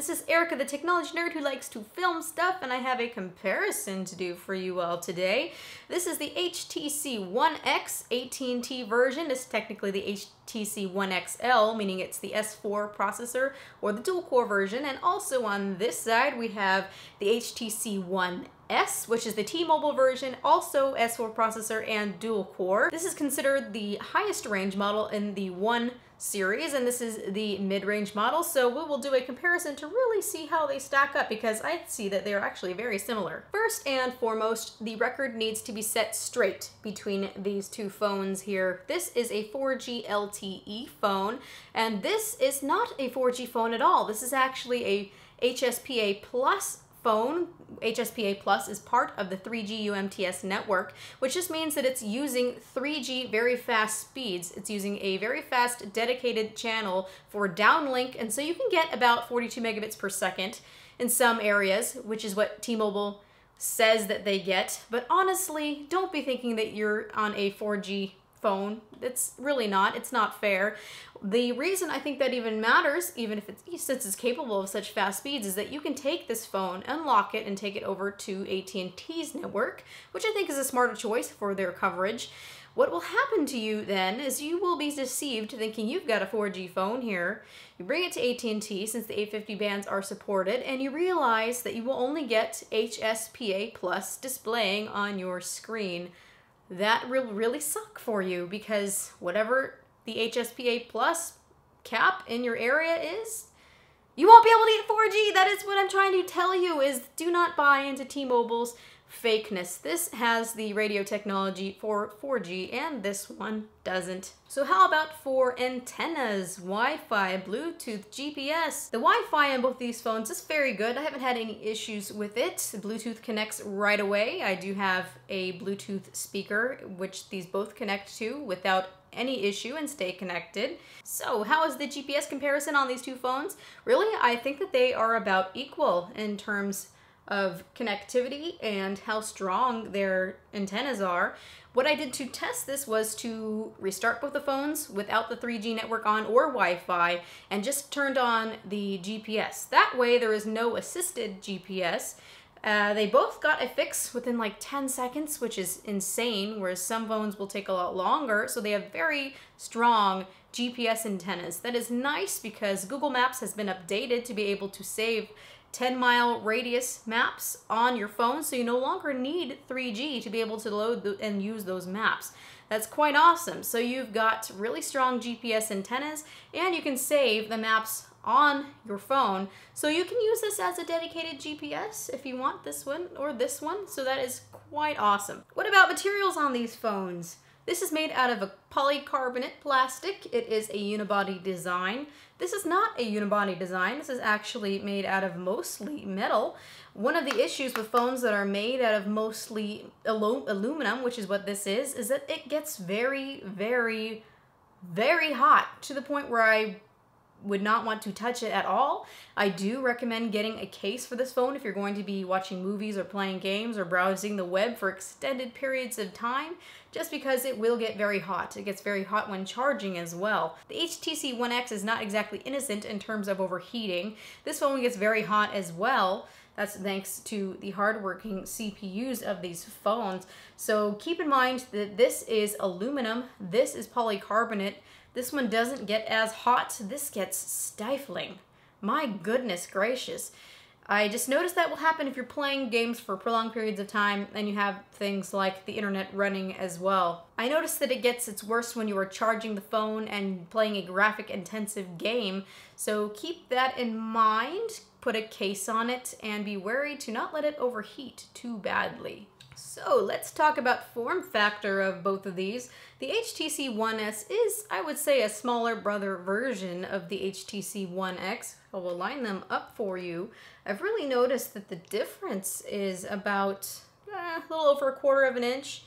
This is Erica, the technology nerd who likes to film stuff, and I have a comparison to do for you all today. This is the HTC ONE X AT&T version. This is technically the HTC ONE XL, meaning it's the S4 processor or the dual-core version. And also on this side, we have the HTC ONE S, which is the T-Mobile version, also S4 processor and dual-core. This is considered the highest range model in the One series, and this is the mid-range model, so we will do a comparison to really see how they stack up, because I see that they're actually very similar. First and foremost, the record needs to be set straight between these two phones here. This is a 4G LTE phone, and this is not a 4G phone at all. This is actually a HSPA Plus phone. HSPA Plus is part of the 3G UMTS network, which just means that it's using 3G very fast speeds. It's using a very fast dedicated channel for downlink, and so you can get about 42 megabits per second in some areas, which is what T-Mobile says that they get. But honestly, don't be thinking that you're on a 4G phone. It's really not. It's not fair. The reason I think that even matters, even if since it's capable of such fast speeds, is that you can take this phone, unlock it, and take it over to AT&T's network, which I think is a smarter choice for their coverage. What will happen to you then is you will be deceived thinking you've got a 4G phone here. You bring it to AT&T since the 850 bands are supported, and you realize that you will only get HSPA Plus displaying on your screen. That will really suck for you, because whatever the HSPA Plus cap in your area is, you won't be able to get 4G. That is what I'm trying to tell you, is do not buy into T-Mobile's fakeness. This has the radio technology for 4G, and this one doesn't. So how about for antennas, Wi-Fi, Bluetooth, GPS? The Wi-Fi on both these phones is very good. I haven't had any issues with it. The Bluetooth connects right away. I do have a Bluetooth speaker, which these both connect to without any issue and stay connected. So how is the GPS comparison on these two phones? Really, I think that they are about equal in terms of connectivity and how strong their antennas are. What I did to test this was to restart both the phones without the 3G network on or Wi-Fi, and just turned on the GPS. That way there is no assisted GPS. They both got a fix within like 10 seconds, which is insane, whereas some phones will take a lot longer. So they have very strong GPS antennas. That is nice because Google Maps has been updated to be able to save 10-mile radius maps on your phone, so you no longer need 3G to be able to load and use those maps. That's quite awesome. So you've got really strong GPS antennas, and you can save the maps on your phone. So you can use this as a dedicated GPS if you want, this one or this one. So that is quite awesome. What about materials on these phones? This is made out of a polycarbonate plastic. It is a unibody design. This is not a unibody design. This is actually made out of mostly metal. One of the issues with phones that are made out of mostly aluminum, which is what this is that it gets very, very, very hot, to the point where I would not want to touch it at all. I do recommend getting a case for this phone if you're going to be watching movies or playing games or browsing the web for extended periods of time, just because it will get very hot. It gets very hot when charging as well. The HTC ONE X is not exactly innocent in terms of overheating. This phone gets very hot as well. That's thanks to the hardworking CPUs of these phones. So keep in mind that this is aluminum, this is polycarbonate. This one doesn't get as hot. This gets stifling. My goodness gracious. I just noticed that will happen if you're playing games for prolonged periods of time and you have things like the internet running as well. I noticed that it gets its worst when you are charging the phone and playing a graphic intensive game. So keep that in mind, put a case on it, and be wary to not let it overheat too badly. So let's talk about form factor of both of these. The HTC ONE S is, I would say, a smaller brother version of the HTC ONE X. I will line them up for you. I've really noticed that the difference is about a little over 1/4 of an inch,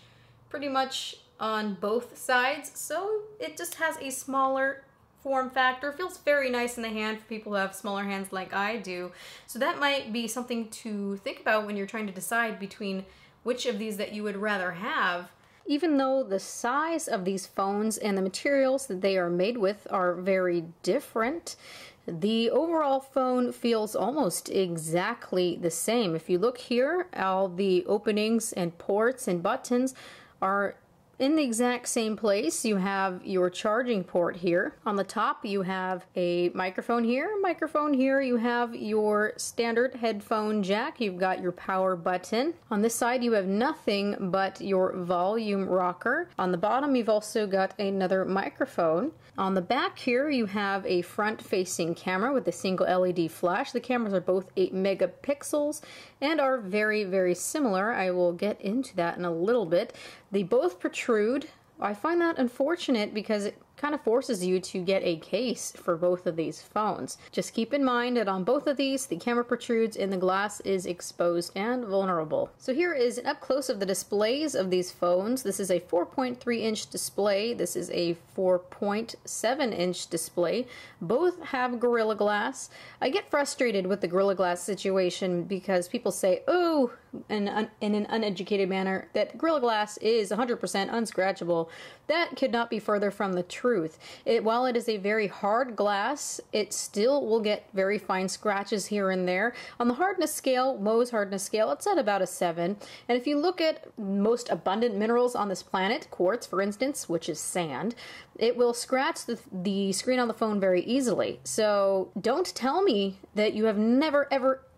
pretty much on both sides. So it just has a smaller form factor. Feels very nice in the hand for people who have smaller hands like I do. So that might be something to think about when you're trying to decide between which of these that you would rather have. Even though the size of these phones and the materials that they are made with are very different, the overall phone feels almost exactly the same. If you look here, all the openings and ports and buttons are in the exact same place. You have your charging port here. On the top you have a microphone here, you have your standard headphone jack, you've got your power button. On this side you have nothing but your volume rocker. On the bottom you've also got another microphone. On the back here you have a front-facing camera with a single LED flash. The cameras are both 8 megapixels and are very, very similar. I will get into that in a little bit. They both protrude. I find that unfortunate because it kind of forces you to get a case for both of these phones. Just keep in mind that on both of these, the camera protrudes and the glass is exposed and vulnerable. So here is an up close of the displays of these phones. This is a 4.3-inch display. This is a 4.7-inch display. Both have Gorilla Glass. I get frustrated with the Gorilla Glass situation because people say, oh, in an uneducated manner, that Gorilla Glass is 100% unscratchable. That could not be further from the truth. While it is a very hard glass, it still will get very fine scratches here and there. On the hardness scale, Mohs hardness scale, it's at about a 7. And if you look at most abundant minerals on this planet, quartz for instance, which is sand, it will scratch the screen on the phone very easily. So don't tell me that you have never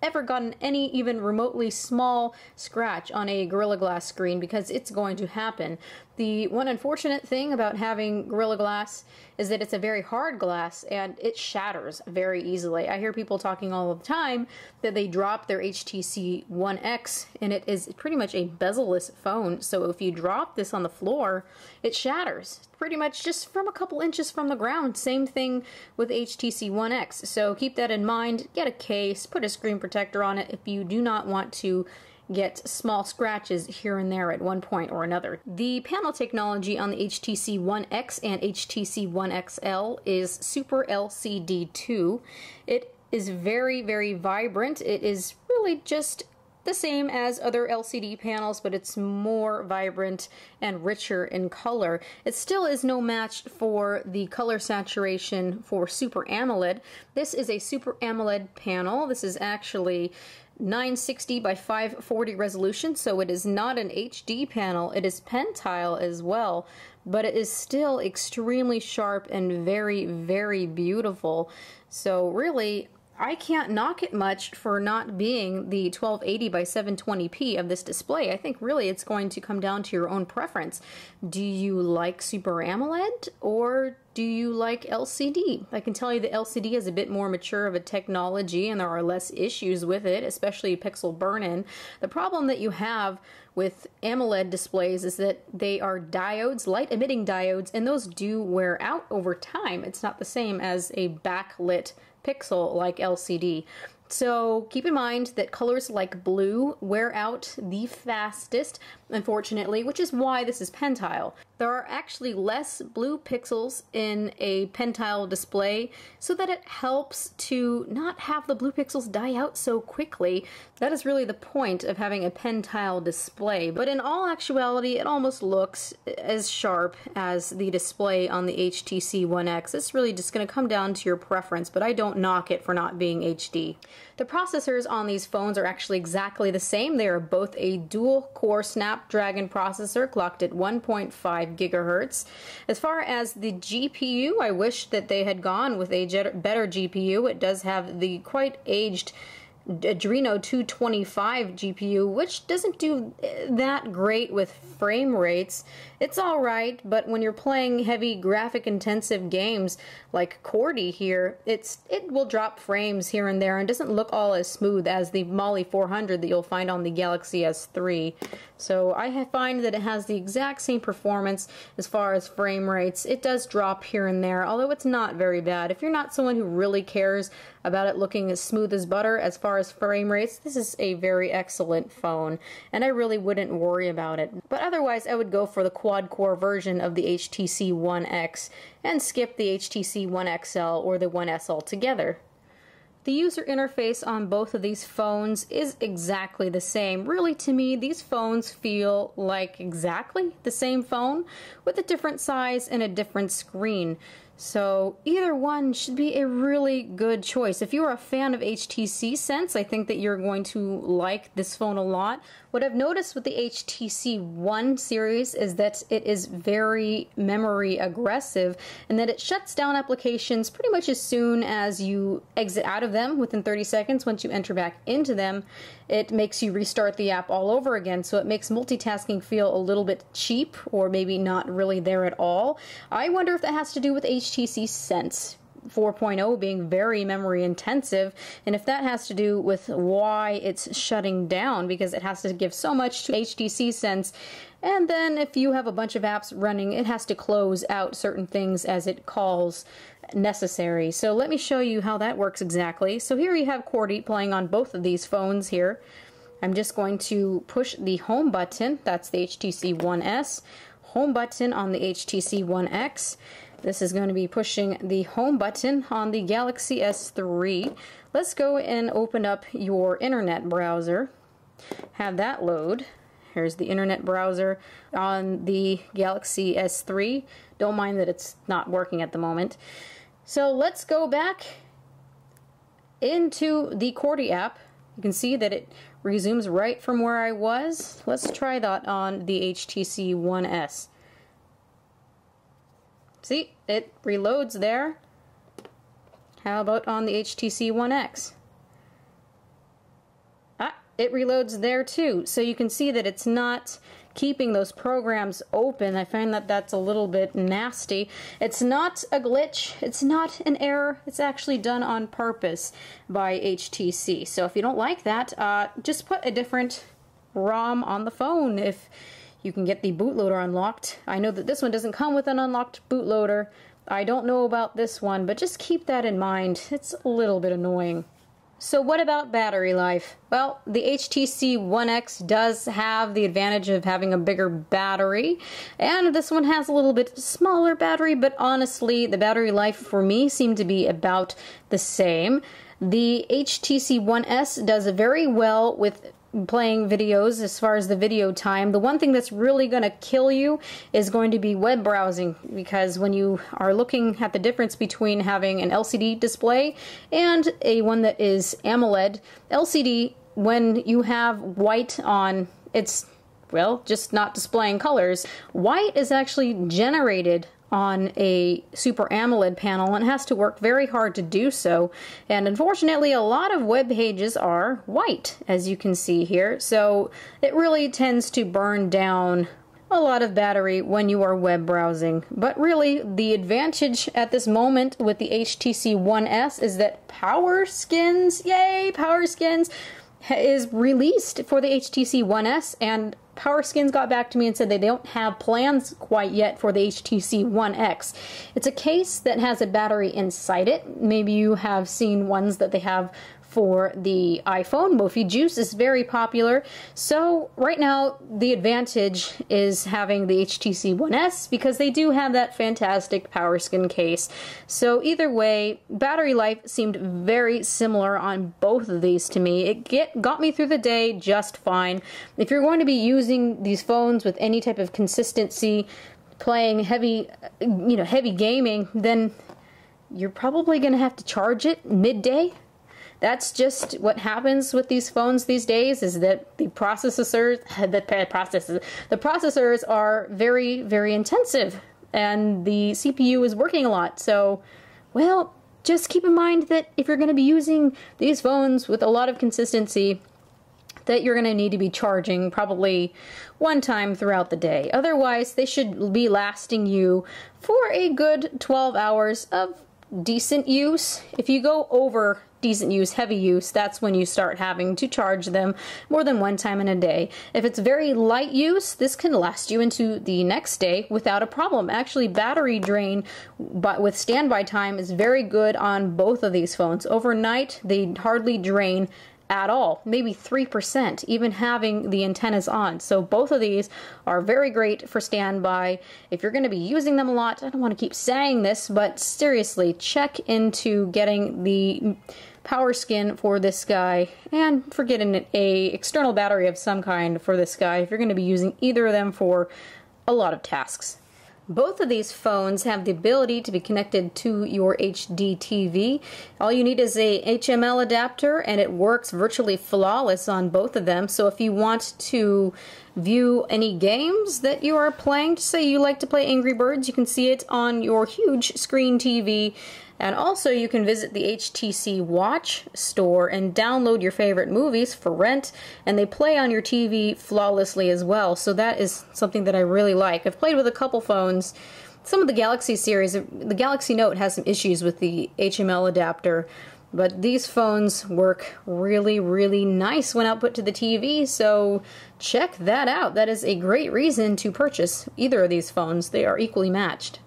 ever gotten any even remotely small scratch on a Gorilla Glass screen, because it's going to happen. The one unfortunate thing about having Gorilla Glass is that it's a very hard glass and it shatters very easily. I hear people talking all the time that they drop their HTC ONE X and it is pretty much a bezel-less phone, so if you drop this on the floor, it shatters pretty much just from a couple inches from the ground. Same thing with HTC ONE X, so keep that in mind. Get a case, put a screen protector on it if you do not want to get small scratches here and there at one point or another. The panel technology on the HTC ONE X and HTC ONE XL is Super LCD 2. It is very, very vibrant. It is really just the same as other LCD panels, but it's more vibrant and richer in color. It still is no match for the color saturation for Super AMOLED. This is a Super AMOLED panel. This is actually 960 by 540 resolution, so it is not an HD panel. It is pentile as well, but it is still extremely sharp and very, very beautiful. So really, I can't knock it much for not being the 1280 by 720p of this display. I think really it's going to come down to your own preference. Do you like Super AMOLED or do you like LCD? I can tell you the LCD is a bit more mature of a technology and there are less issues with it, especially pixel burn-in. The problem that you have with AMOLED displays is that they are diodes, light-emitting diodes, and those do wear out over time. It's not the same as a backlit pixel like LCD. So keep in mind that colors like blue wear out the fastest, unfortunately, which is why this is pentile. There are actually less blue pixels in a pentile display so that it helps to not have the blue pixels die out so quickly. That is really the point of having a pentile display, but in all actuality it almost looks as sharp as the display on the HTC ONE X. It's really just going to come down to your preference, but I don't knock it for not being HD. The processors on these phones are actually exactly the same. They are both a dual-core Snapdragon processor clocked at 1.5 gigahertz. As far as the GPU, I wish that they had gone with a better GPU. It does have the quite aged Adreno 225 GPU, which doesn't do that great with frame rates. It's alright, but when you're playing heavy graphic intensive games like Cordy here, it will drop frames here and there and doesn't look all as smooth as the Mali 400 that you'll find on the Galaxy S3. So I find that it has the exact same performance as far as frame rates. It does drop here and there, although it's not very bad. If you're not someone who really cares about it looking as smooth as butter as far as frame rates, this is a very excellent phone, and I really wouldn't worry about it. But otherwise, I would go for the quad-core version of the HTC ONE X and skip the HTC ONE XL or the ONE S altogether. The user interface on both of these phones is exactly the same. Really, to me, these phones feel like exactly the same phone with a different size and a different screen. So either one should be a really good choice. If you're a fan of HTC Sense, I think that you're going to like this phone a lot. What I've noticed with the HTC One series is that it is very memory aggressive and that it shuts down applications pretty much as soon as you exit out of them within 30 seconds. Once you enter back into them, it makes you restart the app all over again. So it makes multitasking feel a little bit cheap or maybe not really there at all. I wonder if that has to do with HTC Sense 4.0 being very memory intensive, and if that has to do with why it's shutting down, because it has to give so much to HTC Sense, and then if you have a bunch of apps running, it has to close out certain things as it calls necessary. So let me show you how that works exactly. So here you have QWERTY playing on both of these phones here. I'm just going to push the home button, that's the HTC One S, home button on the HTC One X. This is going to be pushing the home button on the Galaxy S3. Let's go and open up your internet browser. Have that load. Here's the internet browser on the Galaxy S3. Don't mind that it's not working at the moment. So let's go back into the QWERTY app. You can see that it resumes right from where I was. Let's try that on the HTC One S. See, it reloads there. How about on the HTC One X? It reloads there too. So you can see that it's not keeping those programs open. I find that that's a little bit nasty. It's not a glitch. It's not an error. It's actually done on purpose by HTC. So if you don't like that, just put a different ROM on the phone if you can get the bootloader unlocked. I know that this one doesn't come with an unlocked bootloader. I don't know about this one, but just keep that in mind. It's a little bit annoying. So what about battery life? Well, the HTC One X does have the advantage of having a bigger battery, and this one has a little bit smaller battery, but honestly, the battery life for me seemed to be about the same. The HTC One S does very well with playing videos as far as the video time. The one thing that's really going to kill you is going to be web browsing, because when you are looking at the difference between having an LCD display and a one that is AMOLED, LCD, when you have white on, it's, well, just not displaying colors. White is actually generated on a Super AMOLED panel and has to work very hard to do so, and unfortunately a lot of web pages are white, as you can see here, so it really tends to burn down a lot of battery when you are web browsing. But really the advantage at this moment with the HTC One S is that Power Skins, yay, Power Skins, is released for the HTC One S, and Power Skins got back to me and said they don't have plans quite yet for the HTC One X. It's a case that has a battery inside it. Maybe you have seen ones that they have for the iPhone. Mophie Juice is very popular. So right now the advantage is having the HTC One S because they do have that fantastic Power Skin case. So either way, battery life seemed very similar on both of these to me. It got me through the day just fine. If you're going to be using these phones with any type of consistency, playing heavy, heavy gaming, then you're probably going to have to charge it midday. That's just what happens with these phones these days, is that the processors are very, very intensive, and the CPU is working a lot. So, well, just keep in mind that if you're going to be using these phones with a lot of consistency, that you're going to need to be charging probably one time throughout the day. Otherwise, they should be lasting you for a good 12 hours of decent use. If you go over decent use, heavy use, that's when you start having to charge them more than one time in a day. If it's very light use, this can last you into the next day without a problem. Actually, battery drain but with standby time is very good on both of these phones. Overnight, they hardly drain at all, maybe 3%, even having the antennas on. So both of these are very great for standby. If you're going to be using them a lot, I don't want to keep saying this, but seriously, check into getting the power skin for this guy, and for getting a external battery of some kind for this guy if you're going to be using either of them for a lot of tasks. Both of these phones have the ability to be connected to your HD TV. All you need is a HML adapter, and it works virtually flawless on both of them. So if you want to view any games that you are playing, say you like to play Angry Birds, you can see it on your huge screen TV. And also you can visit the HTC Watch store and download your favorite movies for rent, and they play on your TV flawlessly as well. So that is something that I really like. I've played with a couple phones. Some of the Galaxy series, the Galaxy Note has some issues with the HML adapter, but these phones work really, really nice when output to the TV, so check that out. That is a great reason to purchase either of these phones. They are equally matched.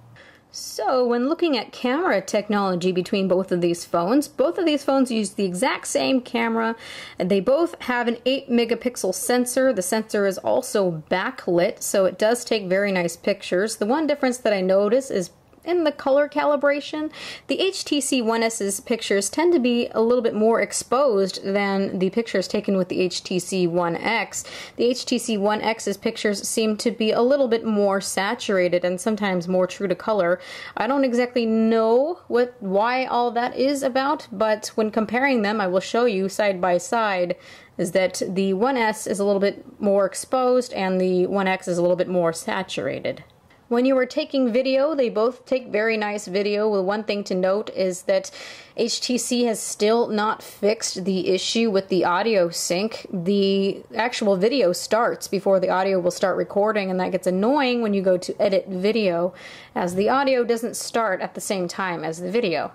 So, when looking at camera technology between both of these phones use the exact same camera, and they both have an 8 megapixel sensor. The sensor is also backlit, so it does take very nice pictures. The one difference that I notice is in the color calibration. The HTC One S's pictures tend to be a little bit more exposed than the pictures taken with the HTC One X. The HTC One X's pictures seem to be a little bit more saturated and sometimes more true to color. I don't exactly know why all that is about, but when comparing them, I will show you side by side, is that the One S is a little bit more exposed and the One X is a little bit more saturated. When you are taking video, they both take very nice video. Well, one thing to note is that HTC has still not fixed the issue with the audio sync. The actual video starts before the audio will start recording, and that gets annoying when you go to edit video, as the audio doesn't start at the same time as the video.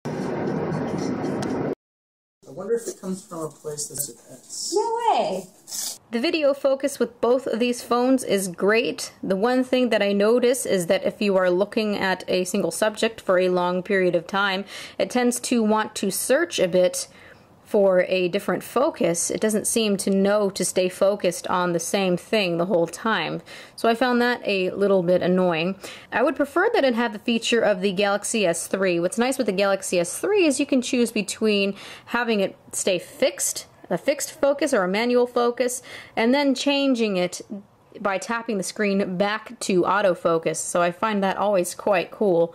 I wonder if it comes from a place that's an S. No way! The video focus with both of these phones is great. The one thing that I notice is that if you are looking at a single subject for a long period of time, it tends to want to search a bit for a different focus. It doesn't seem to know to stay focused on the same thing the whole time. So I found that a little bit annoying. I would prefer that it had the feature of the Galaxy S3. What's nice with the Galaxy S3 is you can choose between having it stay fixed, a fixed focus or a manual focus, and then changing it by tapping the screen back to autofocus. So I find that always quite cool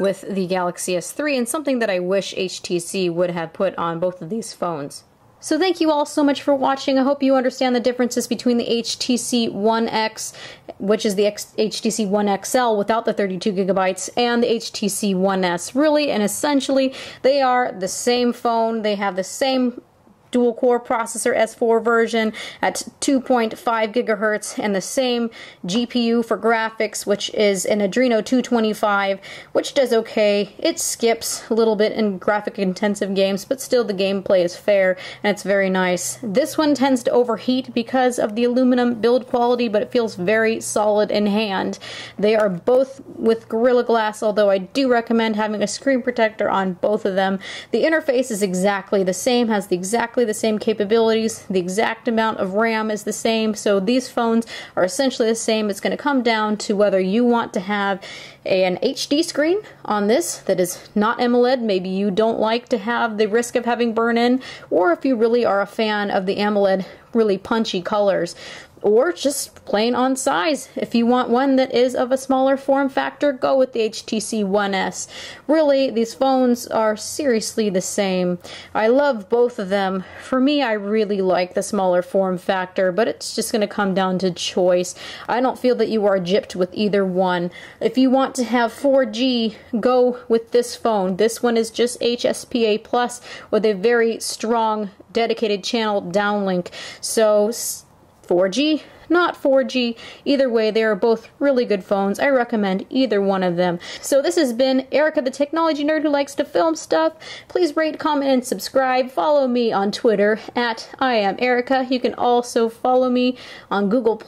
with the Galaxy S3, and something that I wish HTC would have put on both of these phones. So thank you all so much for watching. I hope you understand the differences between the HTC One X, which is the HTC One XL without the 32 gigabytes, and the HTC One S. Really and essentially, they are the same phone. They have the same dual-core processor S4 version at 2.5 gigahertz and the same GPU for graphics, which is an Adreno 225, which does okay. It skips a little bit in graphic-intensive games, but still the gameplay is fair and it's very nice. This one tends to overheat because of the aluminum build quality, but it feels very solid in hand. They are both with Gorilla Glass, although I do recommend having a screen protector on both of them. The interface is exactly the same, has exactly the same capabilities, the exact amount of RAM is the same, so these phones are essentially the same. It's going to come down to whether you want to have an HD screen on this that is not AMOLED, maybe you don't like to have the risk of having burn-in, or if you really are a fan of the AMOLED really punchy colors, or just plain on size. If you want one that is of a smaller form factor, go with the HTC One S. Really, these phones are seriously the same. I love both of them. For me, I really like the smaller form factor, but it's just going to come down to choice. I don't feel that you are gypped with either one. If you want to have 4G, go with this phone. This one is just HSPA Plus with a very strong dedicated channel downlink. So 4G, not 4G, either way, they are both really good phones. I recommend either one of them. So this has been Erica, the technology nerd who likes to film stuff. Please rate, comment, and subscribe. Follow me on Twitter at @IamErica. You can also follow me on Google+.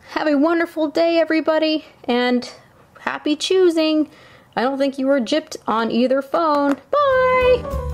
Have a wonderful day, everybody, and happy choosing. I don't think you were gypped on either phone. Bye!